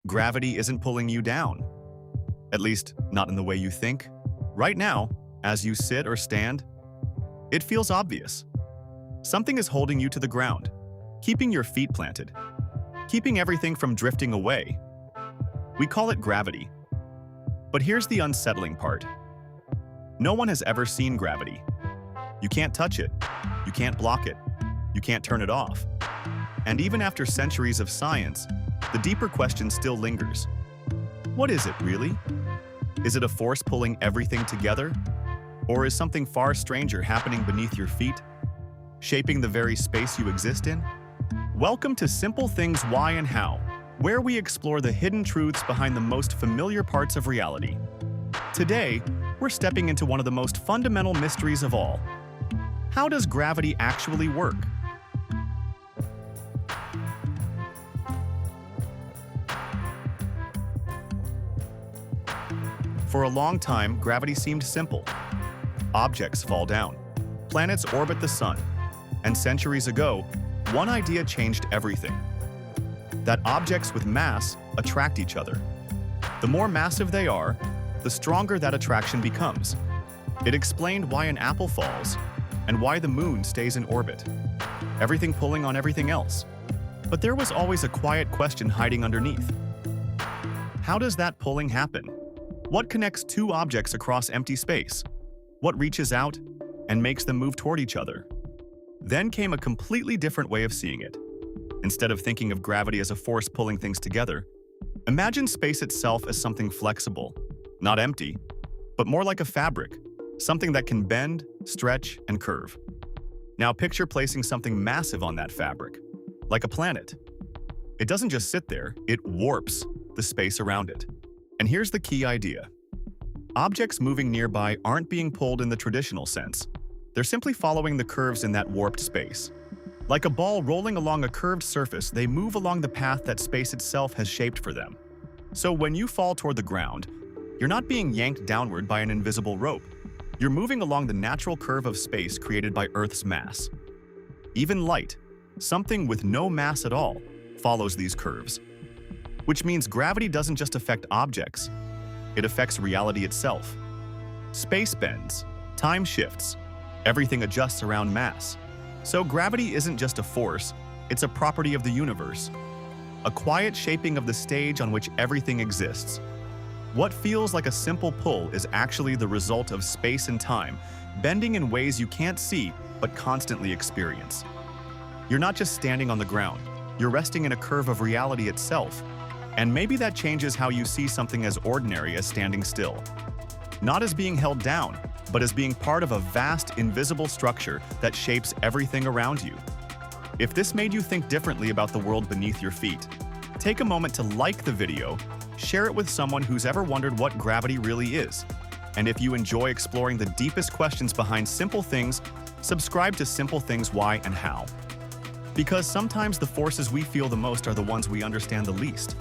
Gravity isn't pulling you down. At least, not in the way you think. Right now, as you sit or stand, it feels obvious. Something is holding you to the ground, keeping your feet planted, keeping everything from drifting away. We call it gravity. But here's the unsettling part. No one has ever seen gravity. You can't touch it. You can't block it. You can't turn it off. And even after centuries of science, the deeper question still lingers. What is it, really? Is it a force pulling everything together? Or is something far stranger happening beneath your feet, shaping the very space you exist in? Welcome to Simple Things Why and How, where we explore the hidden truths behind the most familiar parts of reality. Today, we're stepping into one of the most fundamental mysteries of all. How does gravity actually work? For a long time, gravity seemed simple. Objects fall down, planets orbit the sun, and centuries ago, one idea changed everything. That objects with mass attract each other. The more massive they are, the stronger that attraction becomes. It explained why an apple falls and why the moon stays in orbit, everything pulling on everything else. But there was always a quiet question hiding underneath. How does that pulling happen? What connects two objects across empty space? What reaches out and makes them move toward each other? Then came a completely different way of seeing it. Instead of thinking of gravity as a force pulling things together, imagine space itself as something flexible, not empty, but more like a fabric, something that can bend, stretch, and curve. Now picture placing something massive on that fabric, like a planet. It doesn't just sit there, it warps the space around it. And here's the key idea. Objects moving nearby aren't being pulled in the traditional sense. They're simply following the curves in that warped space. Like a ball rolling along a curved surface, they move along the path that space itself has shaped for them. So when you fall toward the ground, you're not being yanked downward by an invisible rope. You're moving along the natural curve of space created by Earth's mass. Even light, something with no mass at all, follows these curves. Which means gravity doesn't just affect objects, it affects reality itself. Space bends, time shifts, everything adjusts around mass. So gravity isn't just a force, it's a property of the universe. A quiet shaping of the stage on which everything exists. What feels like a simple pull is actually the result of space and time, bending in ways you can't see but constantly experience. You're not just standing on the ground, you're resting in a curve of reality itself. And maybe that changes how you see something as ordinary as standing still. Not as being held down, but as being part of a vast, invisible structure that shapes everything around you. If this made you think differently about the world beneath your feet, take a moment to like the video, share it with someone who's ever wondered what gravity really is. And if you enjoy exploring the deepest questions behind simple things, subscribe to Simple Things Why and How. Because sometimes the forces we feel the most are the ones we understand the least.